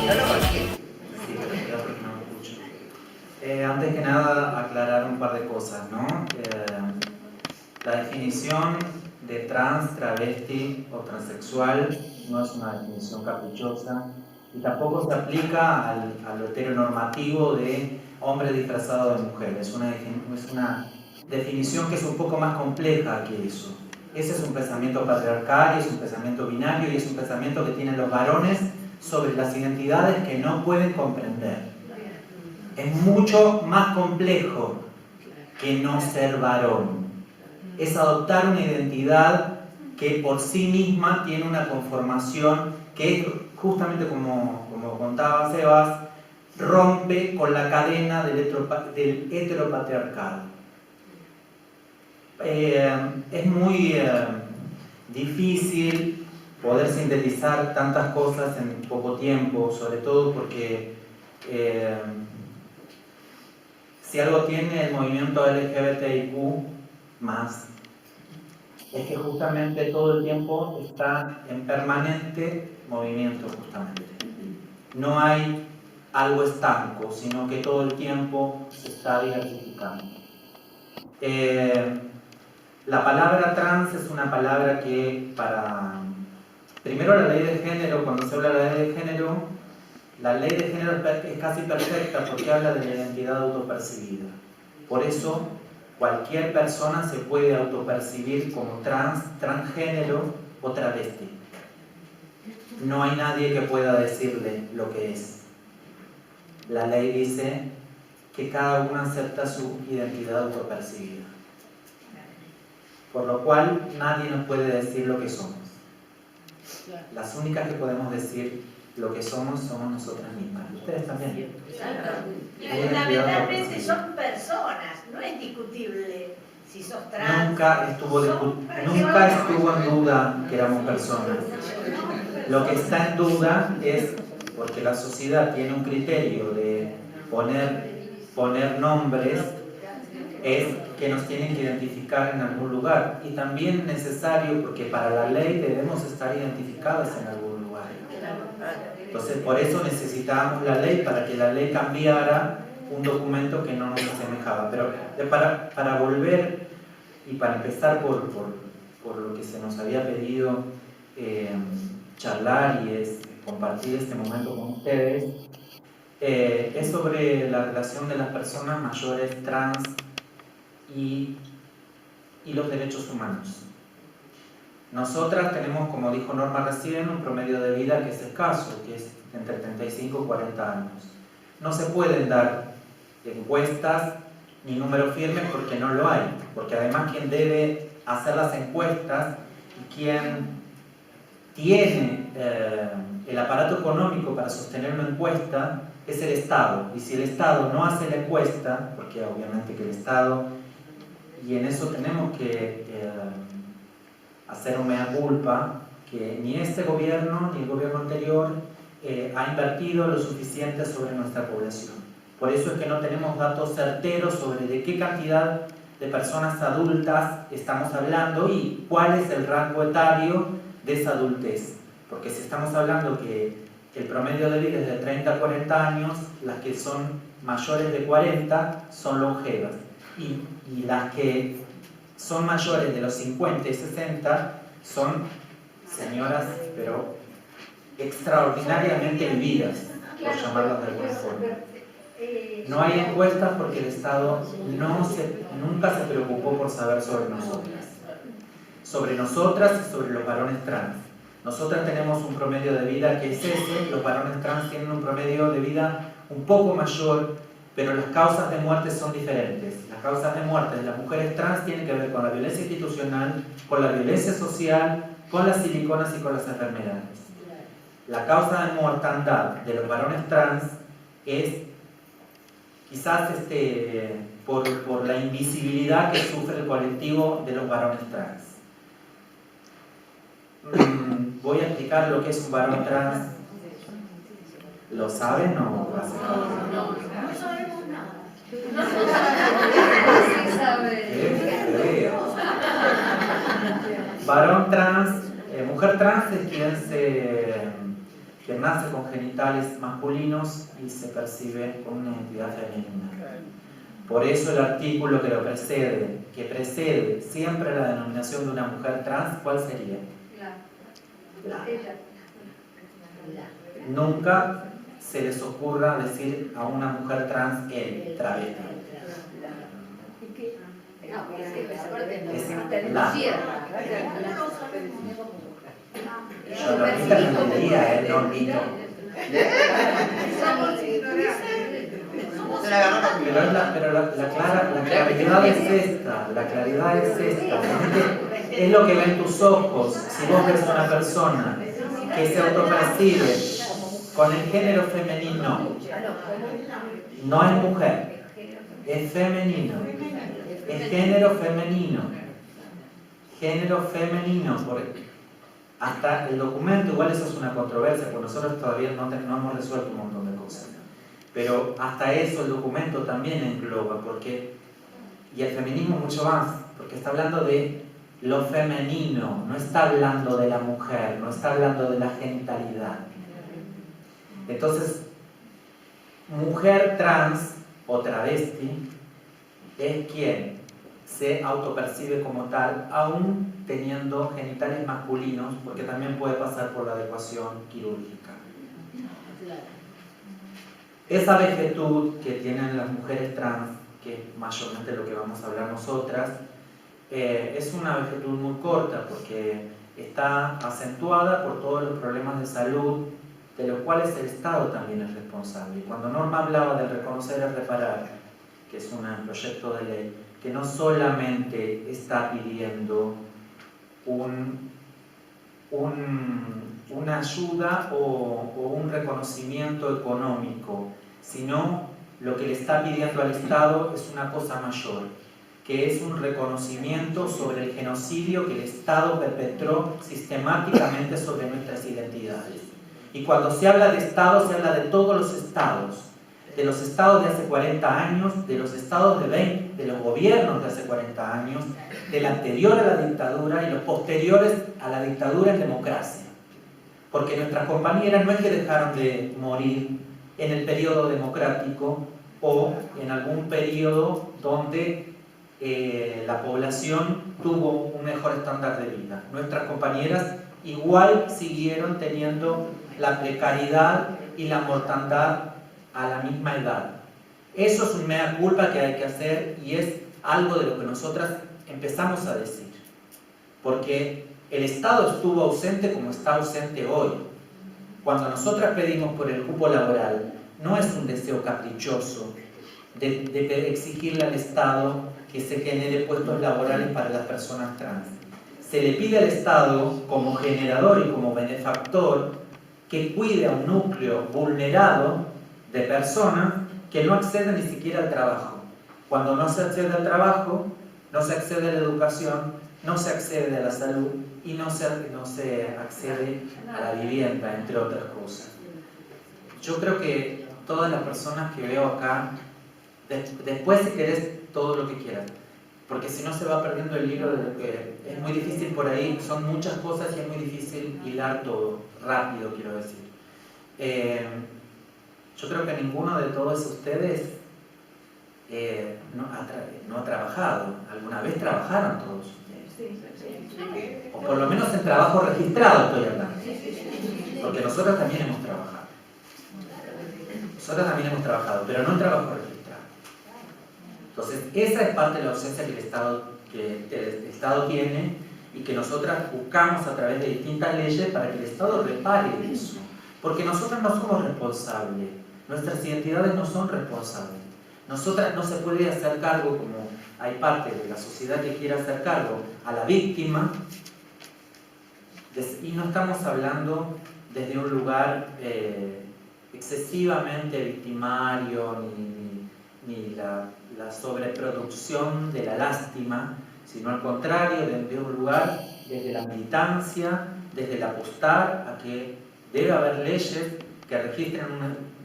Sí, pero cuidado porque no me escucho. Antes que nada, aclarar un par de cosas, ¿no? La definición de trans, travesti o transexual no es una definición caprichosa y tampoco se aplica al heteronormativo de hombre disfrazado de mujer. Es una definición que es un poco más compleja que eso. Ese es un pensamiento patriarcal, es un pensamiento binario y es un pensamiento que tienen los varones sobre las identidades que no pueden comprender. Es mucho más complejo que no ser varón. Es adoptar una identidad que por sí misma tiene una conformación que es justamente como contaba Sebas, rompe con la cadena del heteropatriarcado. Es muy difícil poder sintetizar tantas cosas en poco tiempo, sobre todo porque si algo tiene el movimiento LGBTIQ+, es que justamente todo el tiempo está en permanente movimiento justamente. No hay algo estanco, sino que todo el tiempo se está diversificando. La palabra trans es una palabra que primero la ley de género, cuando se habla de la ley de género, la ley de género es casi perfecta porque habla de la identidad autopercibida. Por eso, cualquier persona se puede autopercibir como trans, transgénero o travesti. No hay nadie que pueda decirle lo que es. La ley dice que cada uno acepta su identidad autopercibida. Por lo cual, nadie nos puede decir lo que somos. Las únicas que podemos decir lo que somos nosotras mismas. Ustedes también. Fundamentalmente son personas, no es discutible si sos trans. Nunca estuvo en duda que éramos personas. Lo que está en duda es porque la sociedad tiene un criterio de poner nombres, es que nos tienen que identificar en algún lugar. Y también es necesario porque para la ley debemos estar identificadas en algún lugar. Entonces, por eso necesitábamos la ley, para que la ley cambiara un documento que no nos asemejaba. Pero para volver y para empezar por lo que se nos había pedido charlar y es compartir este momento con ustedes, es sobre la relación de las personas mayores trans y los derechos humanos. Nosotras tenemos, como dijo Norma recién, un promedio de vida que es escaso, que es entre 35 y 40 años. No se pueden dar encuestas ni números firmes porque no lo hay, porque además quien debe hacer las encuestas y quien tiene el aparato económico para sostener una encuesta es el Estado. Y si el Estado no hace la encuesta, porque obviamente que el Estado, y en eso tenemos que hacer un mea culpa, que ni este gobierno ni el gobierno anterior ha invertido lo suficiente sobre nuestra población. Por eso es que no tenemos datos certeros sobre de qué cantidad de personas adultas estamos hablando y cuál es el rango etario de esa adultez. Porque si estamos hablando que el promedio de vida es de 30 a 40 años, las que son mayores de 40 son longevas. Y las que son mayores de los 50 y 60 son señoras, pero extraordinariamente vividas, por llamarlas de alguna forma. No hay encuestas porque el Estado nunca se preocupó por saber sobre nosotras y sobre los varones trans. Nosotras tenemos un promedio de vida que es ese, los varones trans tienen un promedio de vida un poco mayor, pero las causas de muerte son diferentes. Las causas de muerte de las mujeres trans tienen que ver con la violencia institucional, con la violencia social, con las siliconas y con las enfermedades. La causa de mortandad de los varones trans es quizás por la invisibilidad que sufre el colectivo de los varones trans. Voy a explicar lo que es un varón trans. ¿Lo saben o no? No sabemos nada. Varón trans, mujer trans es quien que nace con genitales masculinos y se percibe con una identidad femenina. Por eso el artículo que precede siempre la denominación de una mujer trans, ¿cuál sería? Nunca se les ocurra decir a una mujer trans el travesti. Es la. Yo no entendería el normito. Pero la claridad es esta, es lo que ven tus ojos. Si vos ves a una persona que se autopercibe con el género femenino, no es mujer, es femenino, es género femenino, porque hasta el documento, igual eso es una controversia, porque nosotros todavía no hemos resuelto un montón de cosas. Pero hasta eso el documento también engloba, y el feminismo mucho más, porque está hablando de lo femenino, no está hablando de la mujer, no está hablando de la genitalidad. Entonces, mujer trans o travesti es quien se autopercibe como tal, aún teniendo genitales masculinos, porque también puede pasar por la adecuación quirúrgica. Esa vejetud que tienen las mujeres trans, que es mayormente lo que vamos a hablar nosotras, es una vejetud muy corta porque está acentuada por todos los problemas de salud de los cuales el Estado también es responsable. Cuando Norma hablaba de reconocer y reparar, que es un proyecto de ley que no solamente está pidiendo una ayuda o un reconocimiento económico, sino lo que le está pidiendo al Estado es una cosa mayor, que es un reconocimiento sobre el genocidio que el Estado perpetró sistemáticamente sobre nuestras identidades. Y cuando se habla de Estado, se habla de todos los estados, de los estados de hace 40 años, de los estados de los gobiernos de hace 40 años, del anterior a la dictadura y los posteriores a la dictadura en democracia. Porque nuestras compañeras no es que dejaron de morir en el periodo democrático o en algún periodo donde la población tuvo un mejor estándar de vida. Nuestras compañeras igual siguieron teniendo la precariedad y la mortandad a la misma edad. Eso es un mea culpa que hay que hacer y es algo de lo que nosotras empezamos a decir. Porque el Estado estuvo ausente como está ausente hoy. Cuando nosotras pedimos por el cupo laboral, no es un deseo caprichoso de exigirle al Estado que se genere puestos laborales para las personas trans. Se le pide al Estado, como generador y como benefactor, que cuide a un núcleo vulnerado de personas que no acceden ni siquiera al trabajo. Cuando no se accede al trabajo, no se accede a la educación, no se accede a la salud y no se accede a la vivienda, entre otras cosas. Yo creo que todas las personas que veo acá, después si querés todo lo que quieras, porque si no se va perdiendo el hilo de lo que es muy difícil por ahí, son muchas cosas y es muy difícil hilar todo, rápido quiero decir. Yo creo que ninguno de todos ustedes no ha trabajado. ¿Alguna vez trabajaron todos ustedes? O por lo menos en trabajo registrado estoy hablando. Porque nosotros también hemos trabajado. Nosotros también hemos trabajado, pero no en trabajo registrado. Entonces, esa es parte de la ausencia que el Estado tiene y que nosotras buscamos a través de distintas leyes para que el Estado repare eso. Porque nosotras no somos responsables, nuestras identidades no son responsables. Nosotras no se puede hacer cargo, como hay parte de la sociedad que quiere hacer cargo a la víctima, y no estamos hablando desde un lugar excesivamente victimario, ni la sobreproducción de la lástima, sino al contrario, desde un lugar, desde la militancia, desde el apostar a que debe haber leyes que registren,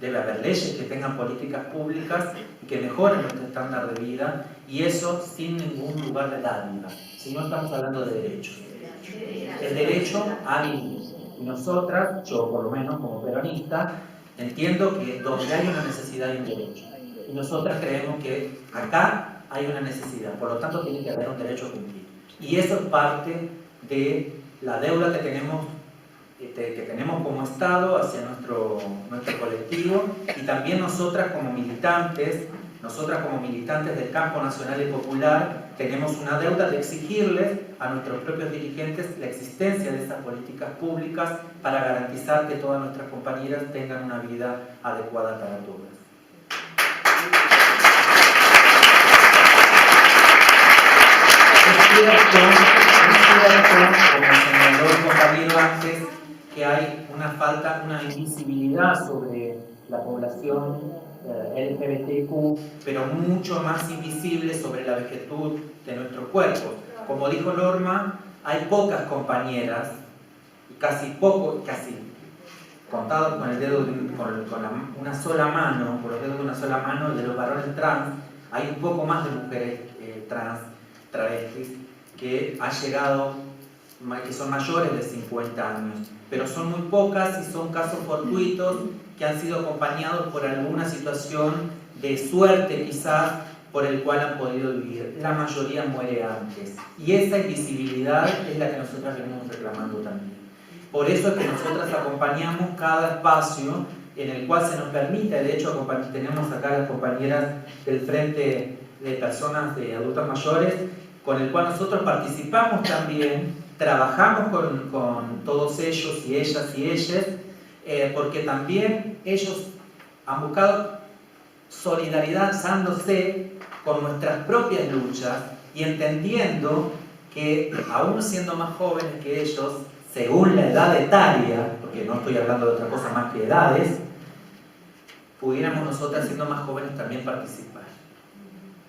debe haber leyes que tengan políticas públicas y que mejoren nuestro estándar de vida, y eso sin ningún lugar de dádiva, si no estamos hablando de derechos. El derecho a vivir. Y nosotras, yo por lo menos como peronista, entiendo que donde hay una necesidad hay un derecho. Y nosotras creemos que acá hay una necesidad, por lo tanto tiene que haber un derecho a cumplir. Y eso es parte de la deuda que tenemos como Estado hacia nuestro colectivo, y también nosotras como militantes del campo nacional y popular, tenemos una deuda de exigirles a nuestros propios dirigentes la existencia de esas políticas públicas para garantizar que todas nuestras compañeras tengan una vida adecuada para todas. Es cierto, como señaló el compañero antes, que hay una invisibilidad sobre la población LGBTQ, pero mucho más invisible sobre la vejetud de nuestros cuerpos. Como dijo Norma, hay pocas compañeras, y casi contados con el dedo, una sola mano, con los dedos de una sola mano, de los varones trans, hay un poco más de mujeres trans, travestis, que han llegado, que son mayores de 50 años, pero son muy pocas y son casos fortuitos que han sido acompañados por alguna situación de suerte quizás por el cual han podido vivir. La mayoría muere antes, y esa invisibilidad es la que nosotras venimos reclamando también. Por eso es que nosotras acompañamos cada espacio en el cual se nos permite. De hecho, tenemos acá las compañeras del Frente de Personas de Adultos Mayores, con el cual nosotros participamos también, trabajamos con todos ellos y ellas y ellas, porque también ellos han buscado solidaridad dándose con nuestras propias luchas y entendiendo que, aún siendo más jóvenes que ellos, según la edad etaria, porque no estoy hablando de otra cosa más que edades, pudiéramos nosotras, siendo más jóvenes, también participar.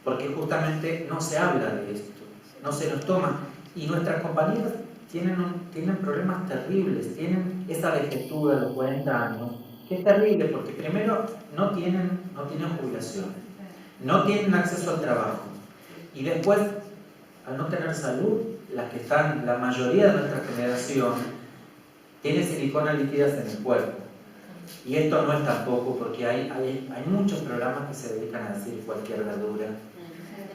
Porque justamente no se habla de esto, no se nos toma. Y nuestras compañeras tienen problemas terribles, tienen esa vejetud a los 40 años, que es terrible porque primero no tienen jubilación, no tienen acceso al trabajo, y después, al no tener salud, la mayoría de nuestra generación tiene silicona líquidas en el cuerpo. Y esto no es tampoco, porque hay muchos programas que se dedican a decir cualquier verdura,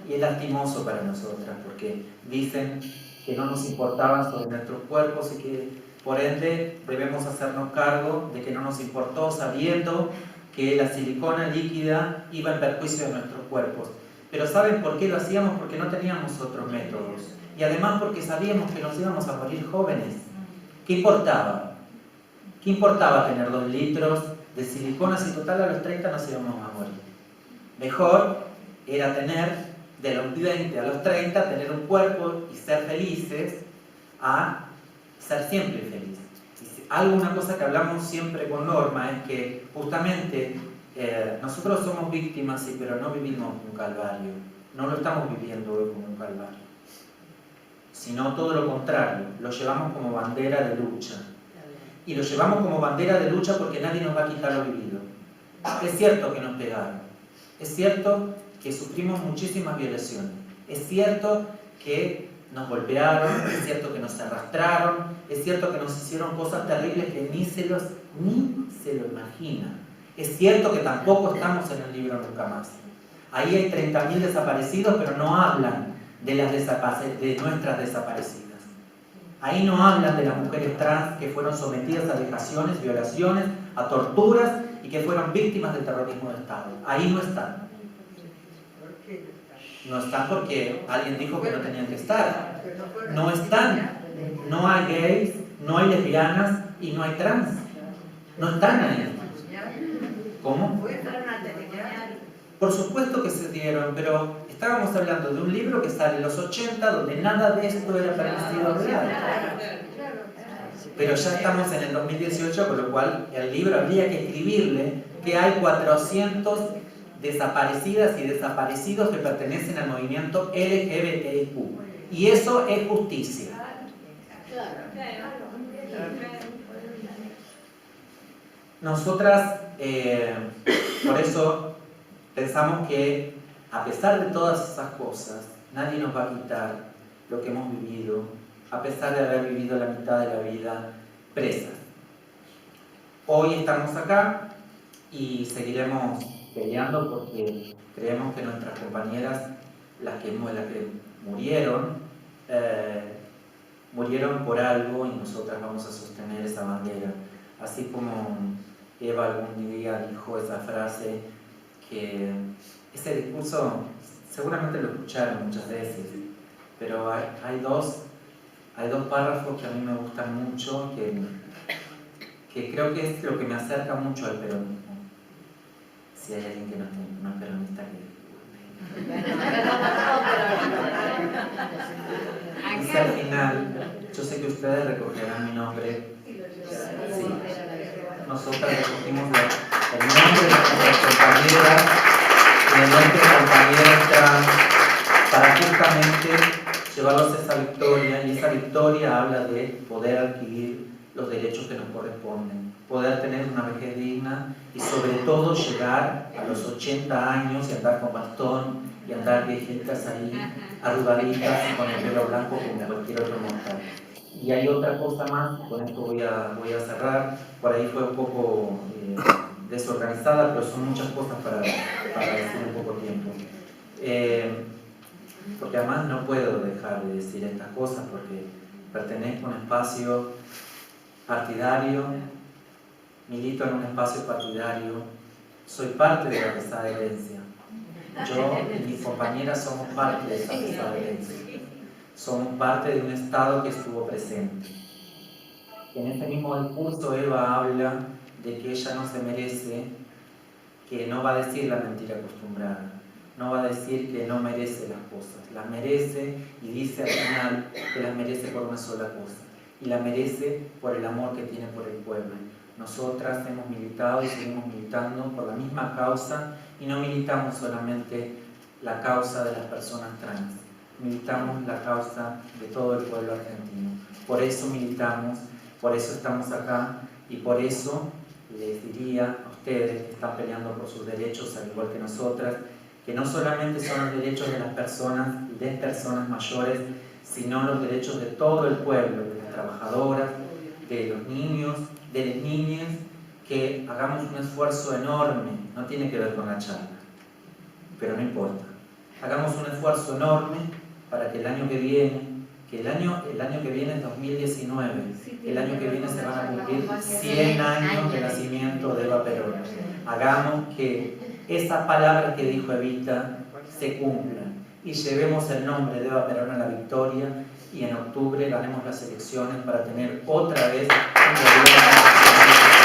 y es lastimoso para nosotras porque dicen que no nos importaban sobre nuestros cuerpos y que por ende debemos hacernos cargo de que no nos importó, sabiendo que la silicona líquida iba en perjuicio de nuestros cuerpos. Pero ¿saben por qué lo hacíamos? Porque no teníamos otros métodos, y además porque sabíamos que nos íbamos a morir jóvenes. ¿Qué importaba? ¿Qué importaba tener 2 litros de silicona si total a los 30 nos íbamos a morir? Mejor era tener de los 20 a los 30, tener un cuerpo y ser felices, a ser siempre felices. Una cosa que hablamos siempre con Norma es que justamente nosotros somos víctimas, sí, pero no vivimos un calvario, no lo estamos viviendo hoy como un calvario, sino todo lo contrario, lo llevamos como bandera de lucha. Y lo llevamos como bandera de lucha porque nadie nos va a quitar lo vivido. Es cierto que nos pegaron, es cierto que sufrimos muchísimas violaciones, es cierto que nos golpearon, es cierto que nos arrastraron, es cierto que nos hicieron cosas terribles que ni se lo imaginan. Es cierto que tampoco estamos en el libro Nunca Más. Ahí hay 30.000 desaparecidos, pero no hablan de nuestras desaparecidas. Ahí no hablan de las mujeres trans que fueron sometidas a vejaciones, violaciones, a torturas y que fueron víctimas del terrorismo de Estado. Ahí no están. No están porque alguien dijo que no tenían que estar. No están. No hay gays, no hay lesbianas y no hay trans. No están ahí. ¿Cómo? Por supuesto que se dieron, pero estábamos hablando de un libro que sale en los 80, donde nada de esto era parecido real. Pero ya estamos en el 2018, con lo cual el libro habría que escribirle que hay 400 desaparecidas y desaparecidos que pertenecen al movimiento LGBTIQ. Y eso es justicia. Nosotras, por eso, pensamos que a pesar de todas esas cosas, nadie nos va a quitar lo que hemos vivido, a pesar de haber vivido la mitad de la vida presas. hoy estamos acá y seguiremos peleando porque creemos que nuestras compañeras, las que murieron, murieron por algo y nosotras vamos a sostener esa bandera. Así como Eva algún día dijo esa frase, que ese discurso seguramente lo escucharon muchas veces, pero hay dos párrafos que a mí me gustan mucho, que creo que es lo que me acerca mucho al peronismo. Si hay alguien que no es peronista, que dice al final, yo sé que ustedes recogerán mi nombre. Sí. Nosotras recogimos el nombre de nuestras compañeras y de nuestras compañeras trans para justamente llevarlos a esa victoria, y esa victoria habla de poder adquirir los derechos que nos corresponden, poder tener una vejez digna y sobre todo llegar a los 80 años y andar con bastón y andar viejitas ahí arrugaditas y con el pelo blanco como cualquier otro mortal. Y hay otra cosa más, con esto voy a cerrar, por ahí fue un poco desorganizada, pero son muchas cosas para decir en poco tiempo. Porque además no puedo dejar de decir estas cosas porque pertenezco a un espacio partidario, milito en un espacio partidario, soy parte de la pesada herencia. Yo y mis compañeras somos parte de esa pesada herencia. Somos parte de un Estado que estuvo presente. En este mismo discurso Eva habla de que ella no se merece, que no va a decir la mentira acostumbrada, no va a decir que no merece las cosas, las merece y dice al final que las merece por una sola cosa, y la merece por el amor que tiene por el pueblo. Nosotras hemos militado y seguimos militando por la misma causa, y no militamos solamente la causa de las personas trans, militamos la causa de todo el pueblo argentino. Por eso militamos, por eso estamos acá, y por eso les diría a ustedes que están peleando por sus derechos al igual que nosotras, que no solamente son los derechos de las personas y de personas mayores, sino los derechos de todo el pueblo, de las trabajadoras, de los niños, de las niñas, que hagamos un esfuerzo enorme, no tiene que ver con la charla, pero no importa, hagamos un esfuerzo enorme para que el año que viene, el año que viene es 2019, el año que viene se van a cumplir 100 años de nacimiento de Eva Perón. Hagamos que esas palabras que dijo Evita se cumplan y llevemos el nombre de Eva Perón a la victoria, y en octubre ganemos las elecciones para tener otra vez un gobierno